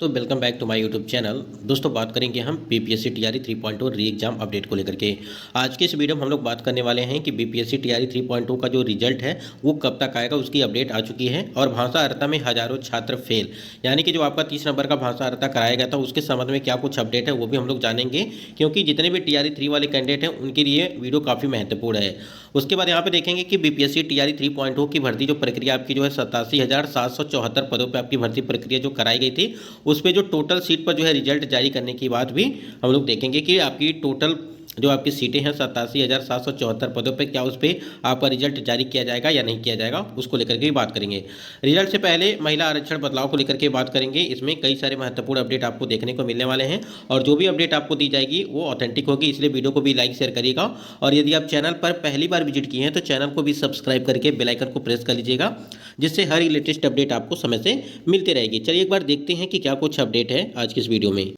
तो welcome back to my YouTube channel. दोस्तों बात करेंगे हम बीपीएससी टीआरई 3.0 री एग्जाम अपडेट को लेकर के। आज के इस वीडियो में हम लोग बात करने वाले हैं कि बीपीएससी टीआरई 3.0 का जो रिजल्ट है वो कब तक आएगा, उसकी अपडेट आ चुकी है। और भाषा अर्हता में हजारों छात्र फेल, यानी कि जो आपका 30 नंबर का भाषा अर्हता कराया गया था उसके संबंध में क्या कुछ अपडेट है वो भी हम लोग जानेंगे, क्योंकि जितने भी टीआरई 3 वाले कैंडिडेट हैं उनके लिए वीडियो काफ़ी महत्वपूर्ण है। उसके बाद यहाँ पे देखेंगे कि बीपीएससी टीआरई 3.0 की भर्ती जो प्रक्रिया आपकी जो है 87,774 पदों पर आपकी भर्ती प्रक्रिया जो कराई गई थी, उस पर जो टोटल सीट पर जो है रिजल्ट जारी करने की बात भी हम लोग देखेंगे कि आपकी टोटल जो आपकी सीटें हैं 87,774 पदों पे क्या उस पर आपका रिजल्ट जारी किया जाएगा या नहीं किया जाएगा, उसको लेकर के बात करेंगे। रिजल्ट से पहले महिला आरक्षण बदलाव को लेकर के बात करेंगे। इसमें कई सारे महत्वपूर्ण अपडेट आपको देखने को मिलने वाले हैं और जो भी अपडेट आपको दी जाएगी वो ऑथेंटिक होगी, इसलिए वीडियो को भी लाइक शेयर करिएगा। और यदि आप चैनल पर पहली बार विजिट किए हैं तो चैनल को भी सब्सक्राइब करके बेल आइकन को प्रेस कर लीजिएगा, जिससे हर लेटेस्ट अपडेट आपको समय से मिलती रहेगी। चलिए एक बार देखते हैं कि क्या कुछ अपडेट है आज की इस वीडियो में।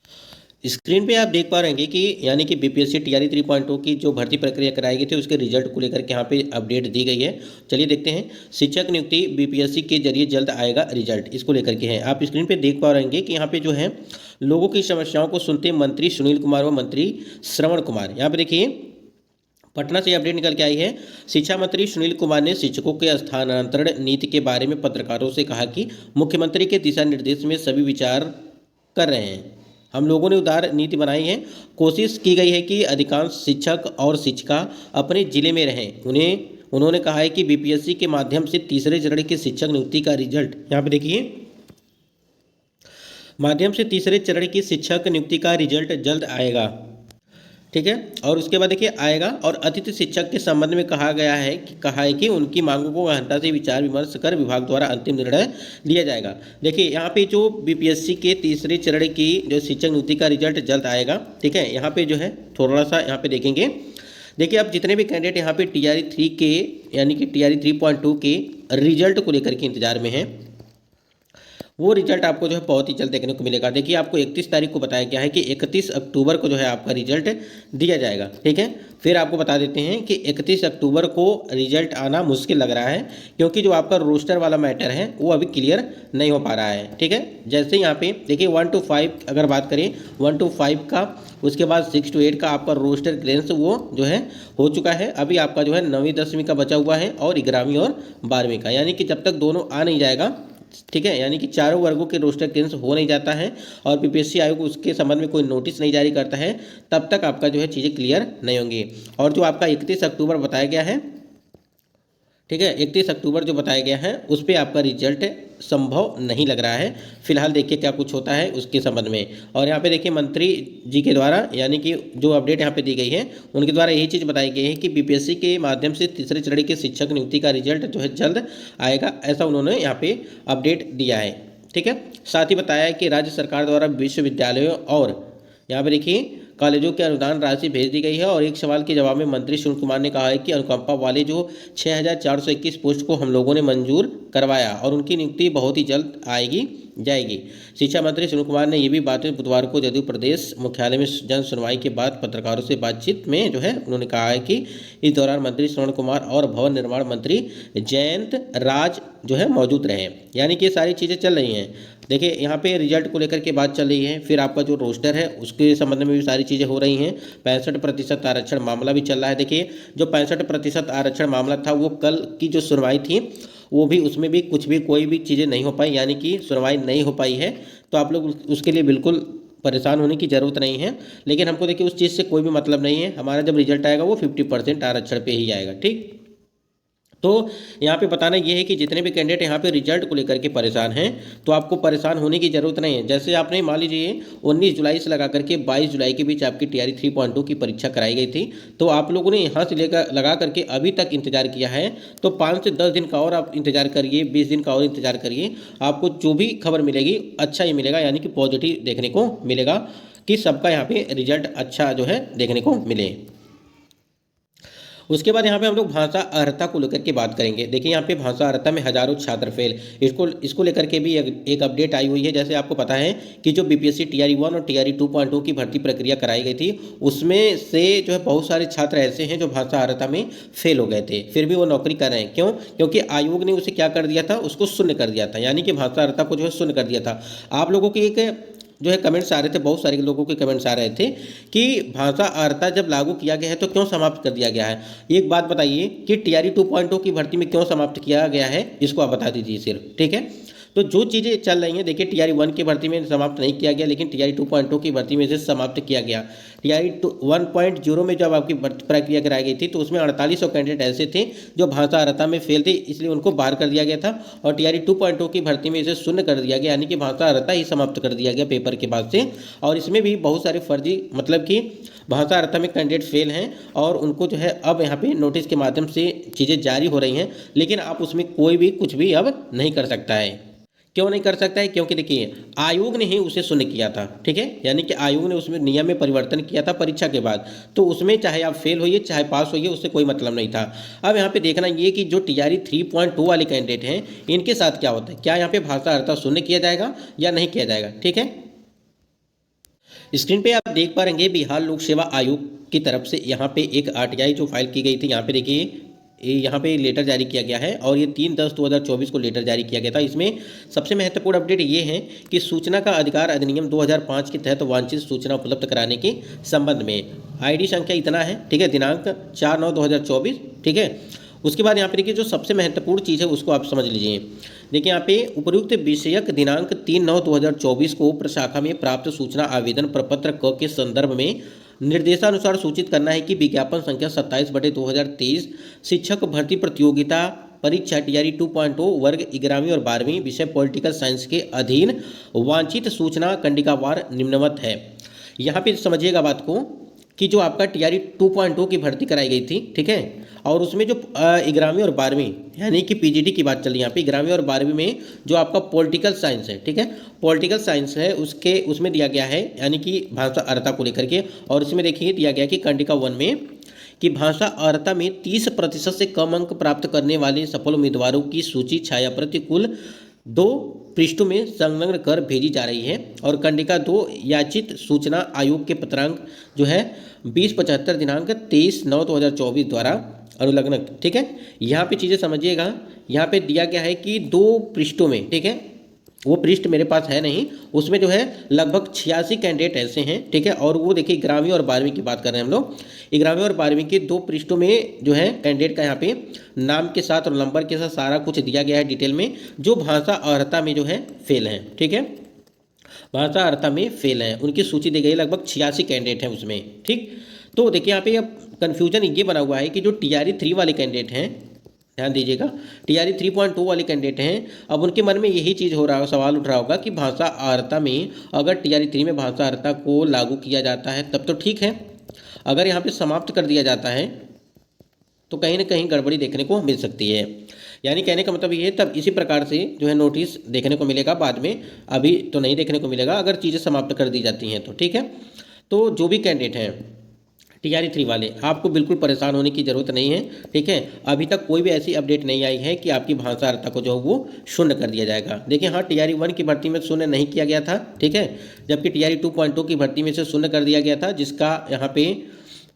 स्क्रीन पे आप देख पा रहे हैं कि यानी कि बीपीएससी टीआरई 3.0 की जो भर्ती प्रक्रिया कराई गई थी उसके रिजल्ट को लेकर के यहाँ पे अपडेट दी गई है। चलिए देखते हैं। शिक्षक नियुक्ति बीपीएससी के जरिए जल्द आएगा रिजल्ट, इसको लेकर के है। आप स्क्रीन पे देख पा रहे हैं कि यहाँ पे जो है लोगों की समस्याओं को सुनते मंत्री सुनील कुमार व मंत्री श्रवण कुमार, यहाँ पे देखिए पटना से अपडेट निकल के आई है। शिक्षा मंत्री सुनील कुमार ने शिक्षकों के स्थानांतरण नीति के बारे में पत्रकारों से कहा कि मुख्यमंत्री के दिशा निर्देश में सभी विचार कर रहे हैं। हम लोगों ने उदार नीति बनाई है। कोशिश की गई है कि अधिकांश शिक्षक और शिक्षिका अपने जिले में रहें। उन्होंने कहा है कि बीपीएससी के माध्यम से तीसरे चरण की शिक्षक नियुक्ति का रिजल्ट, यहाँ पे देखिए माध्यम से तीसरे चरण की शिक्षक नियुक्ति का रिजल्ट जल्द आएगा, ठीक है। और उसके बाद देखिए आएगा। और अतिथि शिक्षक के संबंध में कहा है कि उनकी मांगों को गहनता से विचार विमर्श कर विभाग द्वारा अंतिम निर्णय लिया जाएगा। देखिए यहाँ पे जो बीपीएससी के तीसरे चरण की जो शिक्षक नियुक्ति का रिजल्ट जल्द आएगा, ठीक है। यहाँ पे जो है थोड़ा सा यहाँ पे देखेंगे। देखिए अब जितने भी कैंडिडेट यहाँ पे टीआरई 3 के यानी कि टीआरई 3.2 के रिजल्ट को लेकर के इंतजार में हैं, वो रिजल्ट आपको जो है बहुत ही जल्द देखने को मिलेगा। देखिए आपको 31 तारीख को बताया गया है कि 31 अक्टूबर को जो है आपका रिजल्ट दिया जाएगा, ठीक है। फिर आपको बता देते हैं कि 31 अक्टूबर को रिजल्ट आना मुश्किल लग रहा है, क्योंकि जो आपका रोस्टर वाला मैटर है वो अभी क्लियर नहीं हो पा रहा है, ठीक है। जैसे यहाँ पे देखिए 1 to 5 अगर बात करें 1 to 5 का, उसके बाद 6 to 8 का आपका रोस्टर क्लियरेंस वो जो है हो चुका है। अभी आपका जो है 9वीं 10वीं का बचा हुआ है और 11वीं और 12वीं का, यानी कि जब तक दोनों आ नहीं जाएगा, ठीक है, यानी कि चारों वर्गों के रोस्टर क्लियरेंस हो नहीं जाता है और बीपीएससी आयोग उसके संबंध में कोई नोटिस नहीं जारी करता है, तब तक आपका जो है चीज़ें क्लियर नहीं होंगी। और जो आपका 31 अक्टूबर बताया गया है, ठीक है, 31 अक्टूबर जो बताया गया है उस पर आपका रिजल्ट संभव नहीं लग रहा है। फिलहाल देखिए क्या कुछ होता है उसके संबंध में। और यहाँ पे देखिए मंत्री जी के द्वारा यानी कि जो अपडेट यहाँ पे दी गई है उनके द्वारा यही चीज़ बताई गई है कि बीपीएससी के माध्यम से तीसरे चरण के शिक्षक नियुक्ति का रिजल्ट जो है जल्द आएगा, ऐसा उन्होंने यहाँ पे अपडेट दिया है, ठीक है। साथ ही बताया है कि राज्य सरकार द्वारा विश्वविद्यालयों और यहाँ पे देखिए कॉलेजों के अनुदान राशि भेज दी गई है। और एक सवाल के जवाब में मंत्री सुनील कुमार ने कहा है कि अनुकंपा वाले जो 6,421 पोस्ट को हम लोगों ने मंजूर करवाया और उनकी नियुक्ति बहुत ही जल्द जाएगी। शिक्षा मंत्री सुनील कुमार ने ये भी बातें बुधवार को जदयू प्रदेश मुख्यालय में जन सुनवाई के बाद पत्रकारों से बातचीत में जो है उन्होंने कहा है कि इस दौरान मंत्री श्रवण कुमार और भवन निर्माण मंत्री जयंत राज जो है मौजूद रहे, यानी कि ये सारी चीज़ें चल रही हैं। देखिए यहाँ पे रिजल्ट को लेकर के बात चल रही है। फिर आपका जो रोस्टर है उसके संबंध में भी सारी चीज़ें हो रही हैं। 65% आरक्षण मामला भी चल रहा है। देखिए जो 65% आरक्षण मामला था वो कल की जो सुनवाई थी वो भी, उसमें भी कुछ भी कोई भी चीज़ें नहीं हो पाई, यानी कि सुनवाई नहीं हो पाई है। तो आप लोग उसके लिए बिल्कुल परेशान होने की ज़रूरत नहीं है। लेकिन हमको देखिए उस चीज़ से कोई भी मतलब नहीं है। हमारा जब रिजल्ट आएगा वो 50% आरक्षण पे ही आएगा, ठीक। तो यहाँ पे बताना ये है कि जितने भी कैंडिडेट यहाँ पे रिजल्ट को लेकर के परेशान हैं तो आपको परेशान होने की ज़रूरत नहीं है। जैसे आपने मान लीजिए 19 जुलाई से लगा करके 22 जुलाई के बीच आपकी टीआरई 3.2 की परीक्षा कराई गई थी, तो आप लोगों ने यहाँ से लेकर लगा करके अभी तक इंतजार किया है, तो 5 से 10 दिन का और आप इंतजार करिए, 20 दिन का और इंतजार करिए। आपको जो भी खबर मिलेगी अच्छा ही मिलेगा, यानी कि पॉजिटिव देखने को मिलेगा कि सबका यहाँ पे रिजल्ट अच्छा जो है देखने को मिले। उसके बाद यहाँ पे हम लोग भाषा अर्हता को लेकर के बात करेंगे। देखिए यहाँ पे भाषा अर्हता में हजारों छात्र फेल, इसको लेकर के भी एक अपडेट आई हुई है। जैसे आपको पता है कि जो बीपीएससी टीआरई 1 और टीआरई 2.0 की भर्ती प्रक्रिया कराई गई थी उसमें से जो है बहुत सारे छात्र ऐसे हैं जो भाषा अर्हता में फेल हो गए थे, फिर भी वो नौकरी कर रहे हैं। क्यों? क्योंकि आयोग ने उसे क्या कर दिया था, उसको शून्य कर दिया था, यानी कि भाषा अर्हता को जो है शून्य कर दिया था। आप लोगों की एक जो है कमेंट्स आ रहे थे, बहुत सारे लोगों के कमेंट्स आ रहे थे कि भाषा अर्हता जब लागू किया गया है तो क्यों समाप्त कर दिया गया है। एक बात बताइए कि टीआरई 2.0 की भर्ती में क्यों समाप्त किया गया है, इसको आप बता दीजिए सिर्फ, ठीक है। तो जो चीज़ें चल रही हैं, देखिए टीआरई 1 की भर्ती में समाप्त नहीं किया गया, लेकिन टीआरई 2.0 की भर्ती में इसे समाप्त किया गया। टीआरई 1.0 में जब आपकी भर्ती प्रक्रिया कराई गई थी तो उसमें 4800 कैंडिडेट ऐसे थे जो भाषा अर्हता में फेल थे, इसलिए उनको बाहर कर दिया गया था। और टीआरई 2.0 की भर्ती में इसे शून्य कर दिया गया, यानी कि भाषा अर्हता ही समाप्त कर दिया गया पेपर के बाद से। और इसमें भी बहुत सारे फर्जी, मतलब कि भाषा अर्हता में कैंडिडेट फेल हैं और उनको जो है अब यहाँ पे नोटिस के माध्यम से चीज़ें जारी हो रही हैं, लेकिन आप उसमें कोई भी कुछ भी अब नहीं कर सकता है। क्यों नहीं कर सकता है? क्योंकि देखिए आयोग ने ही उसे शून्य किया था, ठीक है, यानी कि आयोग ने उसमें नियम में परिवर्तन किया था परीक्षा के बाद, तो उसमें चाहे आप फेल होइए चाहे पास होइए उससे कोई मतलब नहीं था। अब यहाँ पे देखना ये कि जो टीआरई 3.2 वाले कैंडिडेट हैं इनके साथ क्या होता है, क्या यहाँ पे भाषा अर्हता शून्य किया जाएगा या नहीं किया जाएगा, ठीक है। स्क्रीन पे आप देख पा रहेंगे बिहार लोक सेवा आयोग की तरफ से यहाँ पे एक आरटीआई जो फाइल की गई थी, यहाँ पे देखिए यहाँ पे लेटर जारी किया गया है और ये 3/10/2024 को लेटर जारी किया गया था। इसमें सबसे महत्वपूर्ण अपडेट ये है कि सूचना का अधिकार अधिनियम 2005 के तहत वांछित सूचना उपलब्ध कराने के संबंध में आईडी संख्या इतना है, ठीक है, दिनांक 4/9/2024, ठीक है। उसके बाद यहाँ पे देखिए जो सबसे महत्वपूर्ण चीज़ है उसको आप समझ लीजिए। देखिए यहाँ पे उपर्युक्त विषयक दिनांक 3/9/2024 को प्रशाखा में प्राप्त सूचना आवेदन प्रपत्र क के संदर्भ में निर्देशानुसार सूचित करना है कि विज्ञापन संख्या 27/2023 शिक्षक भर्ती प्रतियोगिता परीक्षा टीआरई 2.0 वर्ग 11वीं और 12वीं विषय पॉलिटिकल साइंस के अधीन वांछित सूचना कंडिकावार निम्नवत है। यहाँ पे समझिएगा बात को कि जो आपका टीआरई 2.0 की भर्ती कराई गई थी, ठीक है, और उसमें जो 11वीं और 12वीं यानी कि पीजीटी की बात चल रही है यहाँ पे, 11वीं और 12वीं में जो आपका पॉलिटिकल साइंस है, ठीक है, पॉलिटिकल साइंस है उसमें दिया गया है यानी कि भाषा अर्हता को लेकर के। और इसमें देखिए दिया गया कि कंडिका 1 में कि भाषा अर्हता में 30% से कम अंक प्राप्त करने वाले सफल उम्मीदवारों की सूची छायाप्रति कुल 2 पृष्ठों में संलग्न कर भेजी जा रही है। और कंडिका 2 याचित सूचना आयोग के पत्रांक जो है 2075 दिनांक 23/9/2024 द्वारा अनुलग्न, ठीक है। यहाँ पे चीज़ें समझिएगा, यहाँ पे दिया गया है कि 2 पृष्ठों में, ठीक है, वो पृष्ठ मेरे पास है नहीं, उसमें जो है लगभग 86 कैंडिडेट ऐसे हैं, ठीक है। और वो देखिए 11वीं और 12वीं की बात कर रहे हैं हम लोग, 11वीं और 12वीं के 2 पृष्ठों में जो है कैंडिडेट का यहाँ पे नाम के साथ और नंबर के साथ सारा कुछ दिया गया है डिटेल में, जो भाषा अर्हता में जो है फेल हैं, ठीक है, भाषा अर्हता में फेल हैं, उनकी सूची दी गई, लगभग 86 कैंडिडेट हैं उसमें, ठीक। तो देखिए यहाँ पे अब कन्फ्यूजन ये बना हुआ है कि जो टीआरई 3 वाले कैंडिडेट हैं, ध्यान दीजिएगा, टीआरई 3.2 वाले कैंडिडेट हैं, अब उनके मन में यही चीज़ हो रहा होगा, सवाल उठ रहा होगा कि भाषा अर्हता में अगर टीआरई 3 में भाषा अर्हता को लागू किया जाता है तब तो ठीक है, अगर यहाँ पे समाप्त कर दिया जाता है तो कहीं ना कहीं गड़बड़ी देखने को मिल सकती है। यानी कहने का मतलब ये है, तब इसी प्रकार से जो है नोटिस देखने को मिलेगा बाद में, अभी तो नहीं देखने को मिलेगा अगर चीज़ें समाप्त कर दी जाती हैं तो, ठीक है। तो जो भी कैंडिडेट हैं टीआरई 3 वाले, आपको बिल्कुल परेशान होने की ज़रूरत नहीं है, ठीक है। अभी तक कोई भी ऐसी अपडेट नहीं आई है कि आपकी भाषा अर्हता को जो है वो शून्य कर दिया जाएगा। देखिए हाँ, टीआरई 1 की भर्ती में शून्य नहीं किया गया था, ठीक है, जबकि टीआरई 2.0 की भर्ती में से शून्य कर दिया गया था, जिसका यहाँ पे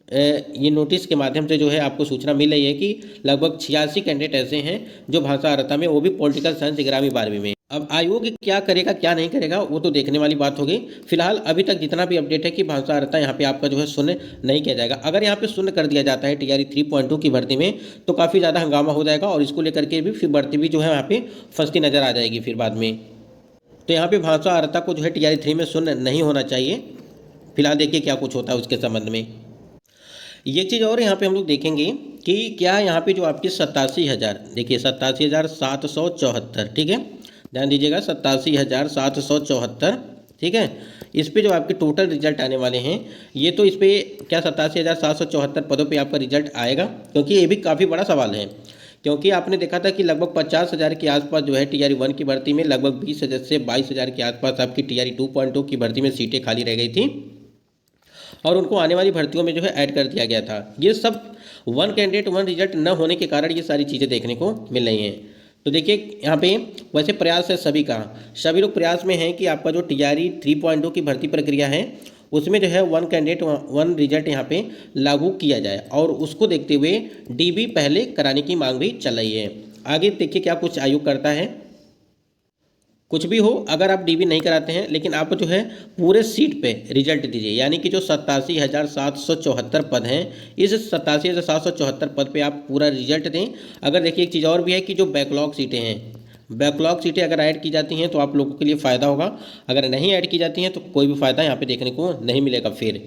ये नोटिस के माध्यम से जो है आपको सूचना मिल रही है कि लगभग 86 कैंडिडेट ऐसे हैं जो भाषा अर्हता में, वो भी पॉलिटिकल साइंस 11वीं 12वीं में। अब आयोग क्या करेगा क्या नहीं करेगा वो तो देखने वाली बात होगी। फिलहाल अभी तक जितना भी अपडेट है कि भाषा अर्हता यहाँ पे आपका जो है शून्य नहीं किया जाएगा। अगर यहाँ पे शून्य कर दिया जाता है टीआरई 3.2 की भर्ती में तो काफ़ी ज़्यादा हंगामा हो जाएगा और इसको लेकर के भी फिर भर्ती भी जो है यहाँ पे फंसती नज़र आ जाएगी फिर बाद में। तो यहाँ पे भाषा अर्हता को जो है टीआरई 3 में शून्य नहीं होना चाहिए। फिलहाल देखिए क्या कुछ होता है उसके संबंध में। ये चीज़ और यहाँ पे हम लोग देखेंगे कि क्या यहाँ पे जो आपकी 87,000, देखिए 87,774, ठीक है, ध्यान दीजिएगा 87,774, ठीक है, इस पे जो आपके टोटल रिजल्ट आने वाले हैं, ये तो इस पर क्या 87,774 पदों पे आपका रिजल्ट आएगा, क्योंकि ये भी काफ़ी बड़ा सवाल है। क्योंकि आपने देखा था कि लगभग 50,000 के आसपास जो है टीआरई 1 की भर्ती में, लगभग 20,000 से 22,000 के आसपास आपकी टीआरई 2.0 की भर्ती में सीटें खाली रह गई थी और उनको आने वाली भर्तियों में जो है ऐड कर दिया गया था। ये सब 1 कैंडिडेट 1 रिजल्ट न होने के कारण ये सारी चीज़ें देखने को मिल रही हैं। तो देखिए यहाँ पे वैसे प्रयास है सभी का, सभी लोग प्रयास में हैं कि आपका जो टीआरई 3.0 की भर्ती प्रक्रिया है उसमें जो है 1 कैंडिडेट 1 रिजल्ट यहाँ पे लागू किया जाए और उसको देखते हुए डीबी पहले कराने की मांग भी चल रही है। आगे देखिए क्या कुछ आयोग करता है। कुछ भी हो, अगर आप डीबी नहीं कराते हैं, लेकिन आप जो है पूरे सीट पे रिजल्ट दीजिए, यानी कि जो 87,774 पद हैं, इस 87,774 पद पे आप पूरा रिजल्ट दें। अगर देखिए एक चीज़ और भी है कि जो बैकलॉग सीटें हैं, बैकलॉग सीटें अगर ऐड की जाती हैं तो आप लोगों के लिए फ़ायदा होगा, अगर नहीं ऐड की जाती हैं तो कोई भी फ़ायदा यहाँ पे देखने को नहीं मिलेगा फिर।